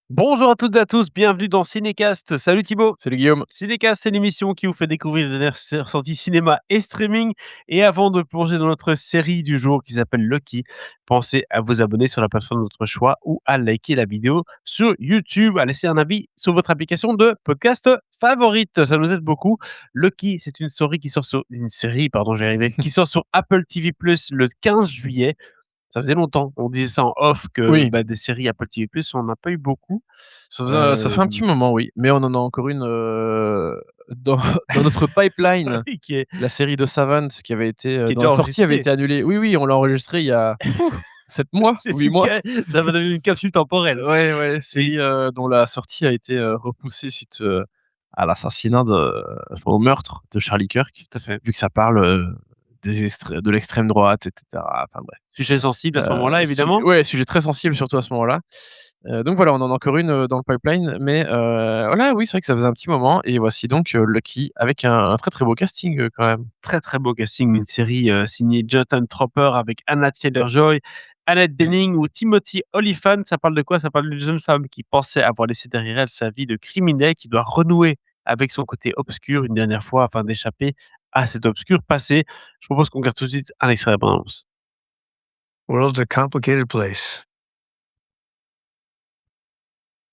Bonjour à toutes et à tous, bienvenue dans Cinécast. Salut Thibaut. Salut Guillaume. Cinécast, c'est l'émission qui vous fait découvrir les dernières sorties cinéma et streaming. Et avant de plonger dans notre série du jour qui s'appelle Lucky, pensez à vous abonner sur la plateforme de votre choix ou à liker la vidéo sur YouTube, à laisser un avis sur votre application de podcast favorite. Ça nous aide beaucoup. Lucky, c'est une série, pardon, j'y arrivé, qui sort sur Apple TV+ le 15 juillet. Ça faisait longtemps, on disait ça en off que, Oui, bah, des séries Apple TV+, on n'a pas eu beaucoup. ça fait un petit moment, oui, mais on en a encore une, dans dans notre pipeline. Oui, La série de Savant qui avait été, qui est dont déjà la sortie avait enregistrée. été annulée. Oui, oui, on l'a enregistré il y a 7 mois, C'est 8 une mois. ca Ça va devenir une capsule temporelle. Ouais, ouais, Oui, série, dont la sortie a été, repoussée suite, à l'assassinat enfin au meurtre de Charlie Kirk, tout à fait. vu que ça parle, de l'extrême droite et cetera, enfin bref. Sujet sensible à ce moment-là, évidemment. Sujet très sensible surtout à ce moment-là. Donc voilà, on en a encore une, dans le pipeline, mais voilà, oui, c'est vrai que ça faisait un petit moment et voici donc, Lucky avec un très, très beau casting, quand même. Très, très beau casting, une série, signée Jonathan Tropper avec Anna Taylor-Joy, Annette Bening ou Timothy Olyphant. Ça parle de quoi? Ça parle d'une jeune femme qui pensait avoir laissé derrière elle sa vie de criminel, qui doit renouer avec son côté obscur une dernière fois afin d'échapper à cet obscur passé. Je propose qu'on regarde tout de suite un extrait de la bande annonce. World's a complicated place.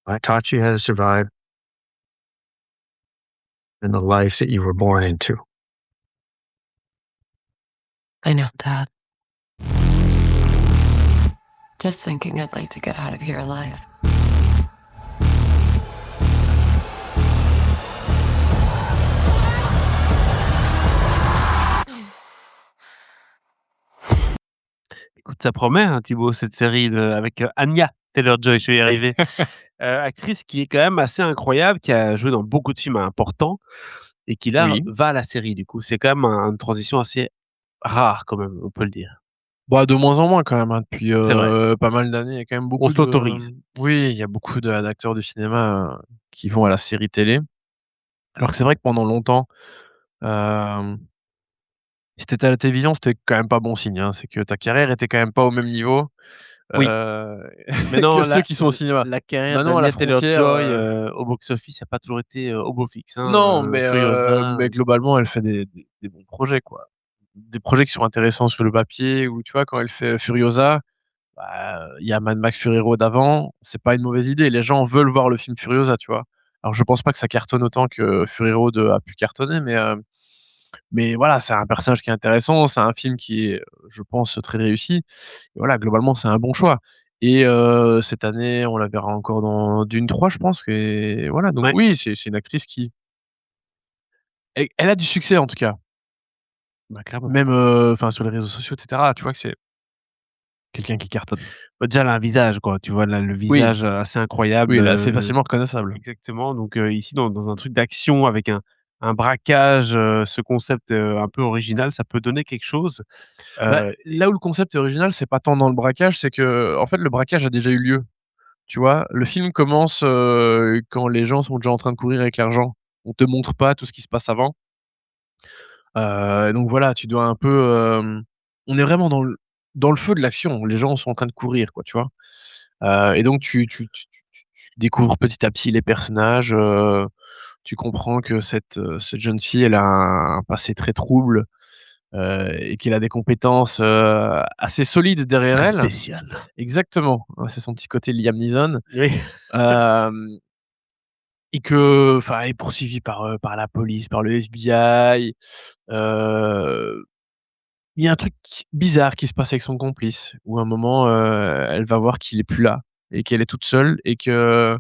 I taught you how to survive in the life that you were born into. I know, Dad. Just thinking I'd like to get out of here alive. Écoute, ça promet, hein, Thibaut, cette série avec Anya Taylor-Joy, je vais y arriver. Actrice qui est quand même assez incroyable, qui a joué dans beaucoup de films importants et qui là Oui. va à la série du coup. C'est quand même une transition assez rare quand même, on peut le dire. Bah, de moins en moins quand même, hein, depuis, C'est vrai, pas mal d'années. Il y a quand même on beaucoup se de l'autorise. oui, il y a beaucoup d'acteurs de cinéma, qui vont à la série télé. Alors que c'est vrai que pendant longtemps, hem, si tu étais à la télévision, c'était quand même pas bon signe, hein. C'est que ta carrière était quand même pas au même niveau, Oui, heu, que maintenant ceux qui sont au cinéma. la carrière Maintenant à la d'Anya frontière, Taylor-Joy, au box-office a pas toujours été, au beau fixe, hein, non, Furiosa, mais globalement, elle fait des bons projets, quoi. Des projets qui sont intéressants sur le papier ou tu vois, quand elle fait Furiosa, bah, il y a Mad Max Fury Road avant, c'est pas une mauvaise idée. Les gens veulent voir le film Furiosa, tu vois? Alors je pense pas que ça cartonne autant que Fury Road, a pu cartonner, mais voilà, c'est un personnage qui est intéressant, c'est un film qui est, je pense, très réussi. Et voilà, globalement, c'est un bon choix et cette année, on la verra encore dans Dune 3, je pense et voilà, donc ouais, oui, c'est une actrice qui elle a du succès, en tout cas. bah, clairement. Même, enfin, sur les réseaux sociaux et cetera, tu vois que c'est quelqu'un qui cartonne. Bah, déjà elle a un visage quoi, tu vois? Elle a le Oui, visage, assez oui, incroyable, elle est assez facilement reconnaissable. exactement, donc ici dans un truc d'action avec un braquage, ce concept, un peu original, ça peut donner quelque chose. Bah, Et là où le concept est original, c'est pas tant dans le braquage, c'est qu'en fait, le braquage a déjà eu lieu, tu vois? Le film commence, quand les gens sont déjà en train de courir avec l'argent. On te montre pas tout ce qui se passe avant. Donc voilà, tu dois un peu, on est vraiment dans le feu de l'action. Les gens sont en train de courir, quoi, tu vois? Et donc tu découvres petit à petit les personnages, tu comprends que cette jeune fille, elle a un passé très trouble, et qu'elle a des compétences, assez solides derrière très elle. spécial. Exactement, ouais, c'est son petit côté Liam Neeson, Oui. hem et que enfin, elle est poursuivie par la police, par le FBI. Heu, il y a un truc bizarre qui se passe avec son complice, où à un moment, elle va voir qu'il est plus là et qu'elle est toute seule et que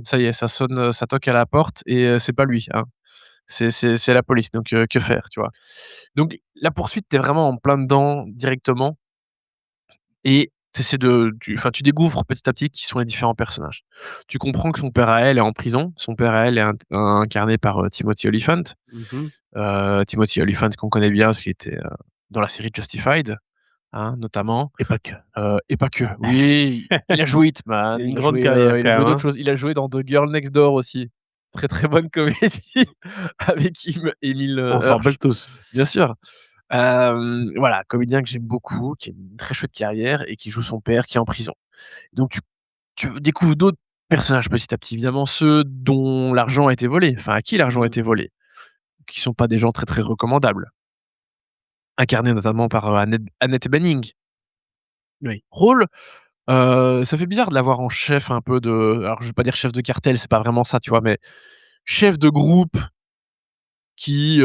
ça y est, ça sonne, ça toque à la porte et c'est pas lui, hein. C'est la police, donc que faire, tu vois? Donc la poursuite, tu es vraiment en plein dedans directement et tu découvres petit à petit qui sont les différents personnages. Tu comprends que son père à elle est en prison. Son père à elle est incarné par, Timothy Olyphant. Mmh. Timothy Olyphant qu'on connaît bien parce qu'il était, dans la série Justified, hein, notamment, Et pas que. et pas que. Oui, il a joué Il Hitman, a une grande carrière il quand a joué même, d'autres hein. choses. Il a joué dans The Girl Next Door aussi. Très, très bonne comédie avec Emile, On s'en Hirsch, rappelle tous. bien sûr. Voilà, comédien que j'aime beaucoup, qui a une très chouette carrière et qui joue son père qui est en prison. Donc tu découvres d'autres personnages petit à petit, évidemment ceux dont l'argent a été volé, enfin à qui l'argent a été volé, qui sont pas des gens très, très recommandables. Incarnés notamment par, Annette Bening. Oui. Rôle, ça fait bizarre de l'avoir en chef un peu de alors je vais pas dire chef de cartel, c'est pas vraiment ça, tu vois? Mais chef de groupe qui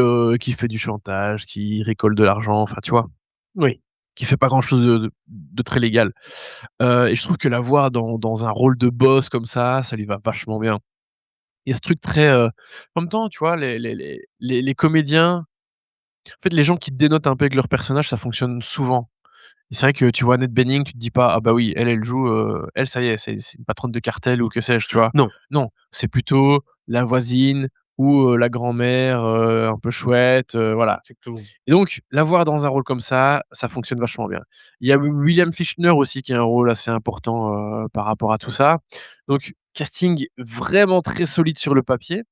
fait du chantage, qui récolte de l'argent, enfin tu vois? Oui. Qui fait pas grand chose de très légal. Et je trouve que la voir dans un rôle de boss comme ça lui va vachement bien. Il y a ce truc très, en même temps, tu vois, les comédiens, en fait, les gens qui te dénotent un peu avec leur personnage, ça fonctionne souvent. Et c'est vrai que tu vois Annette Bening, tu te dis pas: «Ah bah oui, elle joue, elle ça y est, c'est une patronne de cartel ou que sais-je», tu vois? Non. Non, c'est plutôt la voisine ou, la grand-mère, un peu chouette, voilà. Exactement. Et donc, la voir dans un rôle comme ça fonctionne vachement bien. Il y a William Fichtner aussi qui a un rôle assez important, par rapport à tout ça. Donc, casting vraiment très solide sur le papier,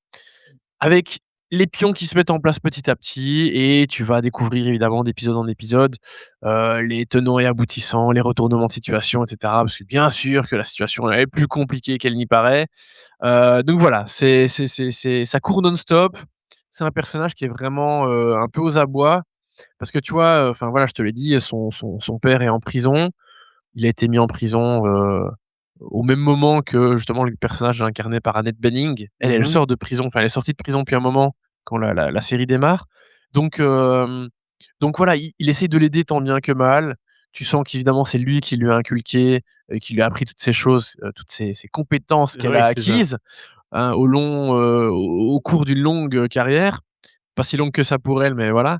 avec les pions qui se mettent en place petit à petit et tu vas découvrir évidemment d'épisode en épisode, les tenants et aboutissants, les retournements de situation et cetera. Parce que bien sûr que la situation est plus compliquée qu'elle n'y paraît. Donc voilà, c'est ça court non-stop. C'est un personnage qui est vraiment, un peu aux abois parce que tu vois, enfin voilà, je te l'ai dit, son père est en prison. Il a été mis en prison, au même moment que justement le personnage incarné par Annette Bening. Elle Mmh. sort de prison, enfin elle est sortie de prison depuis un moment quand la série démarre. Donc donc voilà, il essaye de l'aider tant bien que mal. Tu sens qu'évidemment c'est lui qui lui a inculqué, qui lui a appris toutes ces choses, toutes ces compétences qu'elle Oui, a c'est ça. acquises, hein, au cours d'une longue, carrière. Pas si longue que ça pour elle, mais voilà.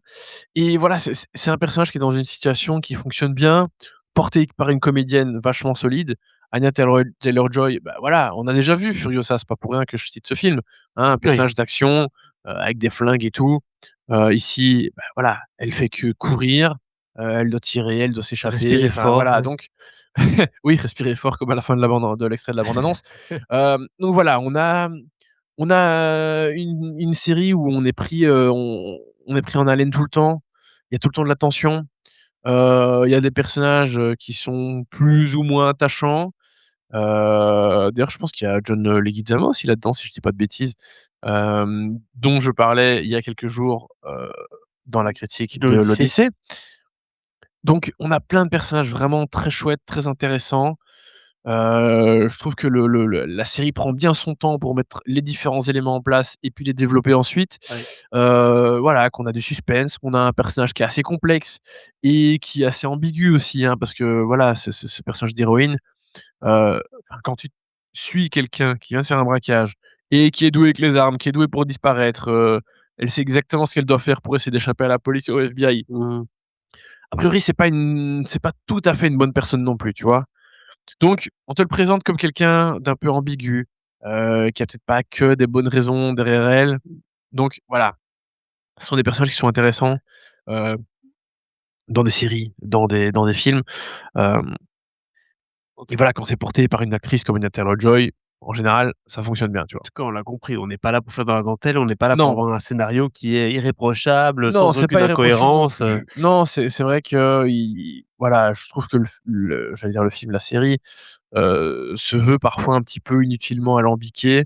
Et voilà, c'est un personnage qui est dans une situation qui fonctionne bien, porté par une comédienne vachement solide. Anya Taylor-Joy, bah, voilà, on a déjà vu Furiosa, c'est pas pour rien que je cite ce film, hein, un Oui. personnage d'action, avec des flingues et tout. Ici, bah, voilà, elle fait que courir, elle doit tirer, elle doit s'échapper, Respirer enfin fort, voilà, ouais. donc oui, respirer fort comme à la fin de l'extrait de la bande annonce. Donc voilà, on a une série où on est pris, on est pris en haleine tout le temps. Il y a tout le temps de la tension. Il y a des personnages, qui sont plus ou moins attachants. D'ailleurs, je pense qu'il y a John, Leguizamo aussi là-dedans, si je dis pas de bêtises, dont je parlais il y a quelques jours, dans la critique De de l'Odyssée. l'Odyssée. Donc on a plein de personnages vraiment très chouettes, très intéressants. Je trouve que le la série prend bien son temps pour mettre les différents éléments en place et puis les développer ensuite. Ouais. Voilà, qu'on a du suspense, qu'on a un personnage qui est assez complexe et qui est assez ambigu aussi, hein, parce que voilà, ce personnage d'héroïne, enfin, quand tu suis quelqu'un qui vient de faire un braquage et qui est doué avec les armes, qui est doué pour disparaître, elle sait exactement ce qu'elle doit faire pour essayer d'échapper à la police et au FBI. Mmh. A priori, c'est pas tout à fait une bonne personne non plus, tu vois? Donc, on te le présente comme quelqu'un d'un peu ambigu, qui a peut-être pas que des bonnes raisons derrière elle. Donc voilà, ce sont des personnages qui sont intéressants, heu, dans des séries, dans des films, hem et voilà, quand c'est porté par une actrice comme Anya Taylor-Joy, en général, ça fonctionne bien, tu vois? En tout cas, on l'a compris, on n'est pas là pour faire dans la dentelle, on n'est pas là pour Non, avoir un scénario qui est irréprochable, non, sans c'est aucune pas irréprochable non incohérence. plus. Non, c'est vrai que il voilà, je trouve que j'allais dire le film, la série, se veut parfois un petit peu inutilement alambiqué,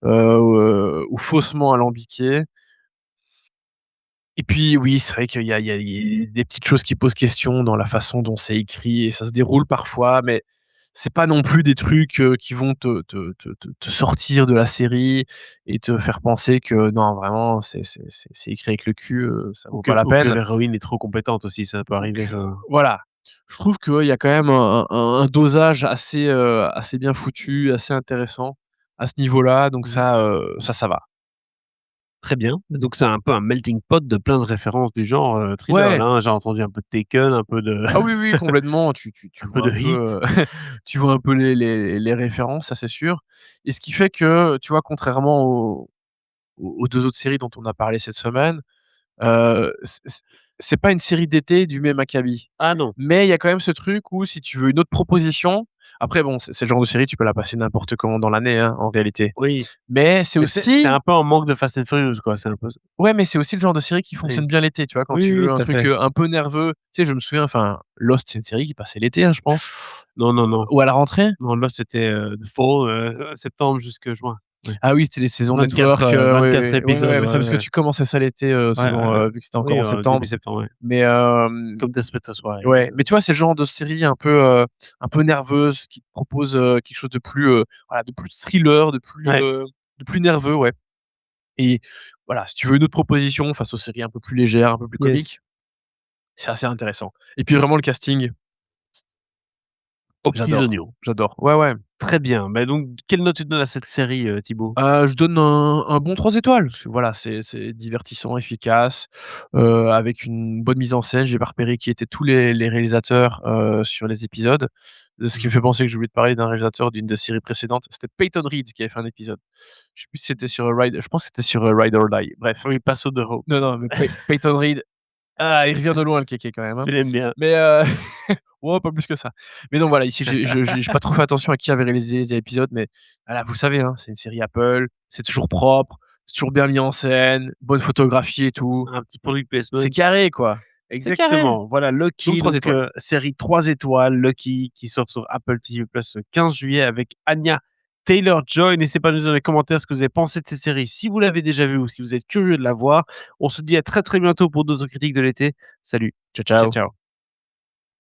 ou faussement alambiqué. Et puis oui, c'est vrai qu'il y a des petites choses qui posent question dans la façon dont c'est écrit et ça se déroule parfois, mais c'est pas non plus des trucs, qui vont te sortir de la série et te faire penser que non, vraiment, c'est écrit avec le cul, ça vaut pas la Ou que peine. l'héroïne est trop compétente aussi, ça peut Donc arriver ça. voilà. Je trouve qu'il y a quand même un dosage assez bien foutu, assez intéressant à ce niveau-là, donc Mmh. ça va. Très bien. Donc c'est un peu un melting pot de plein de références du genre, thriller Ouais! là, hein. J'ai entendu un peu de Taken, un peu de Ah oui, oui, complètement. Tu un peu vois de un peu, Heat. tu vois un peu les références, ça c'est sûr. Et ce qui fait que, tu vois, contrairement aux 2 autres séries dont on a parlé cette semaine, c'est pas une série d'été du même acabit. Ah non, Mais il y a quand même ce truc où si tu veux une autre proposition, après bon, c'est le genre de série, tu peux la passer n'importe comment dans l'année, hein, en réalité. oui, Mais c'est mais c'est aussi un peu en manque de Fast and Furious quoi, c'est un peu ça. ouais, mais c'est aussi le genre de série qui Oui. fonctionne bien l'été, tu vois? Quand Oui, tu oui, veux oui, un tout à truc, fait. un peu nerveux. Tu sais, je me souviens, enfin, Lost, c'est une série qui passait l'été, hein, je pense. Non, non, non. Ou à la rentrée? Non, Lost c'était, de fall, septembre jusque juin. Ouais. Ah oui, c'était les saisons 24, network, oui, 24 oui. Ouais, épisodes, ouais, mais ça ouais, parce que ouais. tu commençais ça l'été, Ouais, souvent, ouais, ouais. vu que c'était encore Oui, en septembre. début septembre, ouais. Mais Comme Desperate Housewives. ouais, mais tu vois, c'est le genre de série un peu nerveuse qui te propose, quelque chose de plus, voilà, de plus thriller, Ouais. de plus nerveux, ouais. Et voilà, si tu veux une autre proposition face aux séries un peu plus légères, un peu plus Yes. comiques, c'est assez intéressant. Et puis vraiment le casting, Aux petits j'adore, oignons. j'adore. Ouais, ouais. Très bien. Bah, donc quelle note tu donnes à cette série, Thibaut? Je donne un bon 3 étoiles, parce que voilà, c'est divertissant, efficace, avec une bonne mise en scène. J'ai pas repéré qui étaient tous les réalisateurs, sur les épisodes. Ce qui me Mmh. fait penser que j'ai oublié de parler d'un réalisateur d'une des séries précédentes. C'était Peyton Reed qui avait fait un épisode. Je sais plus si c'était sur, je pense que c'était sur, Ride or Die. Bref. Oui, Paso de Hope. Non, non, mais Peyton Reed, ah, il revient de loin le kéké quand même, hein. Tu l'aimes bien. Mais ouais, pas plus que ça. Mais non, voilà, ici, j'ai pas trop fait attention à qui avait réalisé les épisodes, mais voilà, vous savez, hein, c'est une série Apple, c'est toujours propre, c'est toujours bien mis en scène, bonne photographie et tout. Un petit product placement. C'est carré, quoi. C'est carré. Exactement. Voilà, Donc Lucky, 3 donc étoiles. série 3 étoiles, Lucky, qui sort sur Apple TV+ le 15 juillet avec Anya Taylor-Joy. N'hésitez pas à nous dire dans les commentaires ce que vous avez pensé de cette série, si vous l'avez déjà vue ou si vous êtes curieux de la voir. On se dit à très, très bientôt pour d'autres critiques de l'été. Salut. Ciao, Ciao, ciao. ciao.